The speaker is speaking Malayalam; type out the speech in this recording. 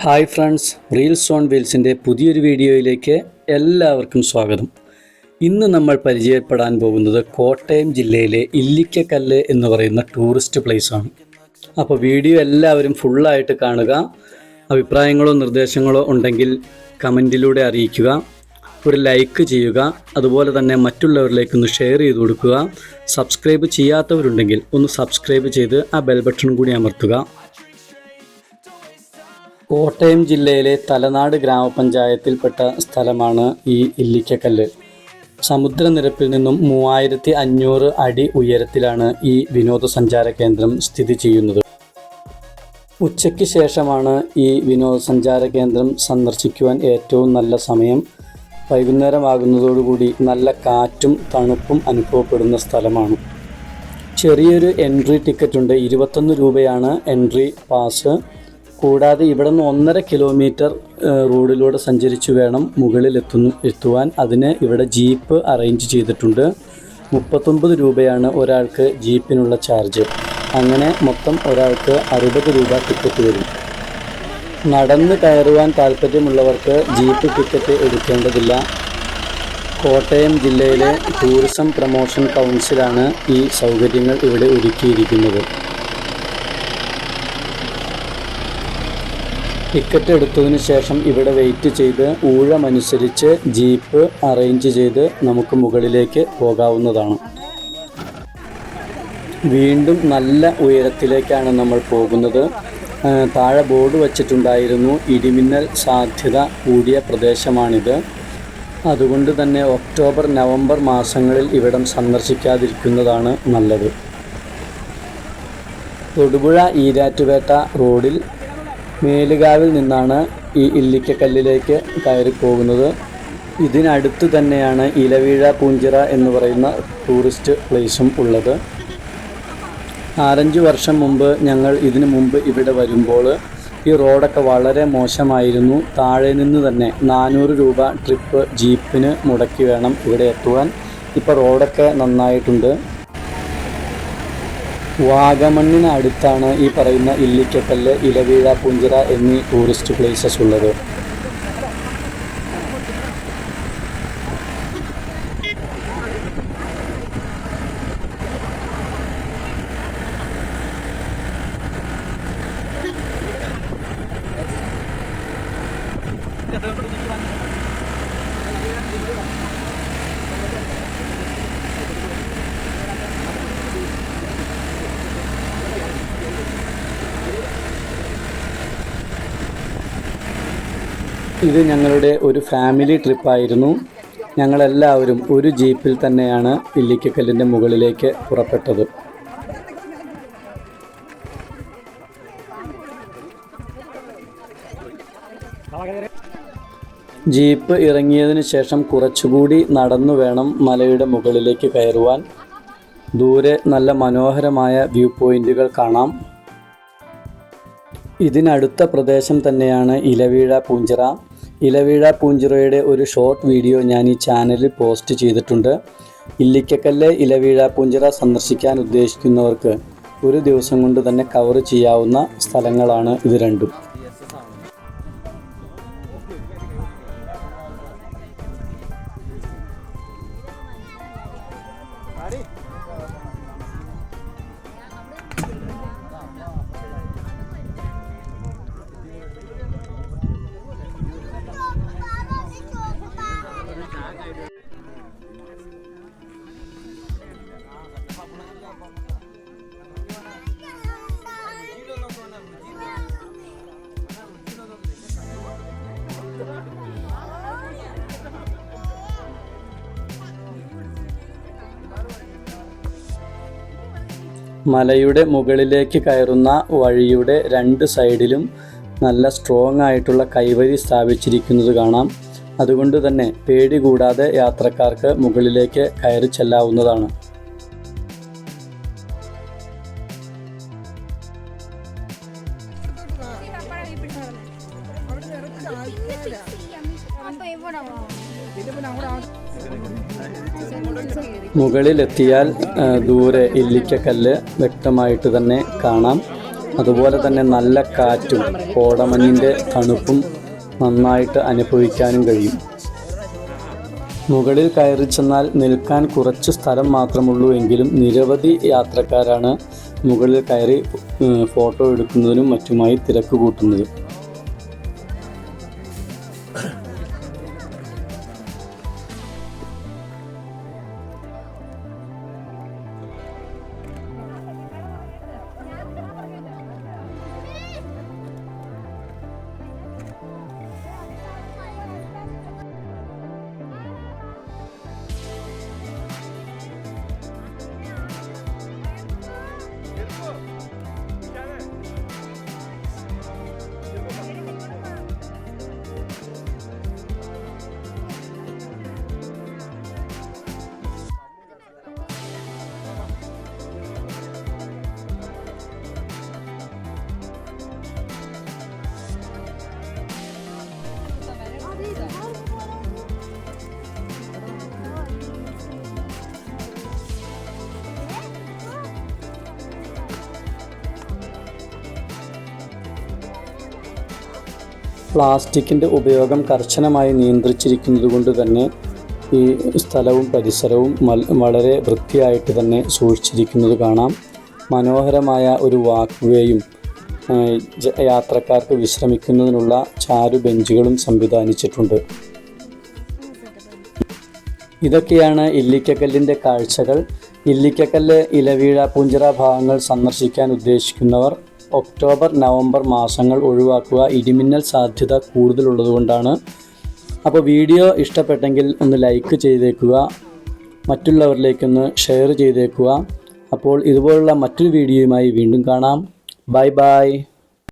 ഹായ് ഫ്രണ്ട്സ്, റീൽസ് ഓൺ വീൽസിൻ്റെ പുതിയൊരു വീഡിയോയിലേക്ക് എല്ലാവർക്കും സ്വാഗതം. ഇന്ന് നമ്മൾ പരിചയപ്പെടാൻ പോകുന്നത് കോട്ടയം ജില്ലയിലെ ഇല്ലിക്കക്കല്ല് എന്ന് പറയുന്ന ടൂറിസ്റ്റ് പ്ലേസാണ്. അപ്പോൾ വീഡിയോ എല്ലാവരും ഫുള്ളായിട്ട് കാണുക. അഭിപ്രായങ്ങളോ നിർദ്ദേശങ്ങളോ ഉണ്ടെങ്കിൽ കമൻറ്റിലൂടെ അറിയിക്കുക. ഒരു ലൈക്ക് ചെയ്യുക. അതുപോലെ തന്നെ മറ്റുള്ളവരിലേക്കൊന്ന് ഷെയർ ചെയ്ത് കൊടുക്കുക. സബ്സ്ക്രൈബ് ചെയ്യാത്തവരുണ്ടെങ്കിൽ ഒന്ന് സബ്സ്ക്രൈബ് ചെയ്ത് ആ ബെൽ ബട്ടൺ കൂടി അമർത്തുക. കോട്ടയം ജില്ലയിലെ തലനാട് ഗ്രാമപഞ്ചായത്തിൽപ്പെട്ട സ്ഥലമാണ് ഈ ഇല്ലിക്കക്കല്ല്. സമുദ്രനിരപ്പിൽ നിന്നും 3500 അടി ഉയരത്തിലാണ് ഈ വിനോദസഞ്ചാര കേന്ദ്രം സ്ഥിതി ചെയ്യുന്നത്. ഉച്ചയ്ക്ക് ശേഷമാണ് ഈ വിനോദസഞ്ചാര കേന്ദ്രം സന്ദർശിക്കുവാൻ ഏറ്റവും നല്ല സമയം. വൈകുന്നേരമാകുന്നതോടുകൂടി നല്ല കാറ്റും തണുപ്പും അനുഭവപ്പെടുന്ന സ്ഥലമാണ്. ചെറിയൊരു എൻട്രി ടിക്കറ്റുണ്ട്. 21 രൂപയാണ് എൻട്രി പാസ്. കൂടാതെ ഇവിടെ നിന്ന് 1.5 കിലോമീറ്റർ റോഡിലൂടെ സഞ്ചരിച്ചു വേണം മുകളിൽ എത്തുവാൻ. അതിന് ഇവിടെ ജീപ്പ് അറേഞ്ച് ചെയ്തിട്ടുണ്ട്. 39 രൂപയാണ് ഒരാൾക്ക് ജീപ്പിനുള്ള ചാർജ്. അങ്ങനെ മൊത്തം ഒരാൾക്ക് 60 രൂപ ടിക്കറ്റ് വരും. നടന്ന് കയറുവാൻ താല്പര്യമുള്ളവർക്ക് ജീപ്പ് ടിക്കറ്റ് എടുക്കേണ്ടതില്ല. കോട്ടയം ജില്ലയിലെ ടൂറിസം പ്രൊമോഷൻ കൗൺസിലാണ് ഈ സൗകര്യങ്ങൾ ഇവിടെ ഒരുക്കിയിരിക്കുന്നത്. ടിക്കറ്റ് എടുത്തതിന് ശേഷം ഇവിടെ വെയിറ്റ് ചെയ്ത് ഊഴമനുസരിച്ച് ജീപ്പ് അറേഞ്ച് ചെയ്ത് നമുക്ക് മുകളിലേക്ക് പോകാവുന്നതാണ്. വീണ്ടും നല്ല ഉയരത്തിലേക്കാണ് നമ്മൾ പോകുന്നത്. താഴെ ബോർഡ് വച്ചിട്ടുണ്ടായിരുന്നു, ഇടിമിന്നൽ സാധ്യത കൂടിയ പ്രദേശമാണിത്. അതുകൊണ്ട് തന്നെ ഒക്ടോബർ നവംബർ മാസങ്ങളിൽ ഇവിടം സന്ദർശിക്കാതിരിക്കുന്നതാണ് നല്ലത്. തൊടുപുഴ ഈരാറ്റുപേട്ട റോഡിൽ മേലുകാവിൽ നിന്നാണ് ഈ ഇല്ലിക്കക്കല്ലിലേക്ക് കയറി പോകുന്നത്. ഇതിനടുത്ത് തന്നെയാണ് ഇലവീഴ പൂഞ്ചിറ എന്ന് പറയുന്ന ടൂറിസ്റ്റ് പ്ലേസും ഉള്ളത്. 4-5 വർഷം മുമ്പ് ഞങ്ങൾ ഇതിനു മുമ്പ് ഇവിടെ വരുമ്പോൾ ഈ റോഡൊക്കെ വളരെ മോശമായിരുന്നു. താഴെ നിന്ന് തന്നെ 400 രൂപ ട്രിപ്പ് ജീപ്പിന് മുടക്കി വേണം ഇവിടെ എത്തുവാൻ. ഇപ്പോൾ റോഡൊക്കെ നന്നായിട്ടുണ്ട്. വാഗമണ്ണിന് അടുത്താണ് ഈ പറയുന്ന ഇല്ലിക്കക്കല്ല്, ഇലവീഴ പൂഞ്ചിറ എന്നീ ടൂറിസ്റ്റ് പ്ലേസസ് ഉള്ളത്. ഇത് ഞങ്ങളുടെ ഒരു ഫാമിലി ട്രിപ്പായിരുന്നു. ഞങ്ങളെല്ലാവരും ഒരു ജീപ്പിൽ തന്നെയാണ് ഇല്ലിക്കക്കല്ലിൻ്റെ മുകളിലേക്ക് പുറപ്പെട്ടത്. ജീപ്പ് ഇറങ്ങിയതിന് ശേഷം കുറച്ചുകൂടി നടന്നു വേണം മലയുടെ മുകളിലേക്ക് കയറുവാൻ. ദൂരെ നല്ല മനോഹരമായ വ്യൂ പോയിന്റുകൾ കാണാം. ഇതിനടുത്ത പ്രദേശം തന്നെയാണ് ഇലവീഴ പൂഞ്ചിറ. ഇലവീഴ പൂഞ്ചിറയുടെ ഒരു ഷോർട്ട് വീഡിയോ ഞാൻ ഈ ചാനലിൽ പോസ്റ്റ് ചെയ്തിട്ടുണ്ട്. ഇല്ലിക്കക്കല്ല്, ഇലവീഴ പൂഞ്ചിറ സന്ദർശിക്കാൻ ഉദ്ദേശിക്കുന്നവർക്ക് ഒരു ദിവസം കൊണ്ട് തന്നെ കവർ ചെയ്യാവുന്ന സ്ഥലങ്ങളാണ് ഇത് രണ്ടും. മലയുടെ മുകളിലേക്ക് കയറുന്ന വഴിയുടെ 2 സൈഡിലും നല്ല സ്ട്രോങ് ആയിട്ടുള്ള കൈവരി സ്ഥാപിച്ചിരിക്കുന്നത് കാണാം. അതുകൊണ്ട് തന്നെ പേടി കൂടാതെ യാത്രക്കാർക്ക് മുകളിലേക്ക് കയറി ചെല്ലാവുന്നതാണ്. മുകളിലെത്തിയാൽ ദൂരെ ഇല്ലിക്കക്കല്ല് വ്യക്തമായിട്ട് തന്നെ കാണാം. അതുപോലെ തന്നെ നല്ല കാറ്റും കോടമഞ്ഞിൻ്റെ തണുപ്പും നന്നായിട്ട് അനുഭവിക്കാനും കഴിയും. മുകളിൽ കയറി ചെന്നാൽ നിൽക്കാൻ കുറച്ച് സ്ഥലം മാത്രമുള്ളൂ എങ്കിലും നിരവധി യാത്രക്കാരാണ് മുകളിൽ കയറി ഫോട്ടോ എടുക്കുന്നതിനും മറ്റുമായി തിരക്ക് കൂട്ടുന്നത്. പ്ലാസ്റ്റിക്കിൻ്റെ ഉപയോഗം കർശനമായി നിയന്ത്രിച്ചിരിക്കുന്നതുകൊണ്ട് തന്നെ ഈ സ്ഥലവും പരിസരവും വളരെ വൃത്തിയായിട്ട് തന്നെ സൂക്ഷിച്ചിരിക്കുന്നത് കാണാം. മനോഹരമായ ഒരു വാക്ക്വേയും യാത്രക്കാർക്ക് വിശ്രമിക്കുന്നതിനുള്ള ചാരു ബെഞ്ചുകളും സംവിധാനിച്ചിട്ടുണ്ട്. ഇതൊക്കെയാണ് ഇല്ലിക്കക്കല്ലിൻ്റെ കാഴ്ചകൾ. ഇല്ലിക്കക്കല്ല്, ഇലവീഴ, പൂഞ്ചിറ ഭാഗങ്ങൾ സന്ദർശിക്കാൻ ഉദ്ദേശിക്കുന്നവർ ഒക്ടോബർ, നവംബർ മാസങ്ങൾ ഒഴിവാക്കുക. ഇടിമിന്നൽ സാധ്യത കൂടുതലുള്ളതുകൊണ്ടാണ്. അപ്പോൾ വീഡിയോ ഇഷ്ടപ്പെട്ടെങ്കിൽ ഒന്ന് ലൈക്ക് ചെയ്തേക്കുക, മറ്റുള്ളവരിലേക്കൊന്ന് ഷെയർ ചെയ്തേക്കുക. അപ്പോൾ ഇതുപോലുള്ള മറ്റൊരു വീഡിയോയുമായി വീണ്ടും കാണാം. Bye bye.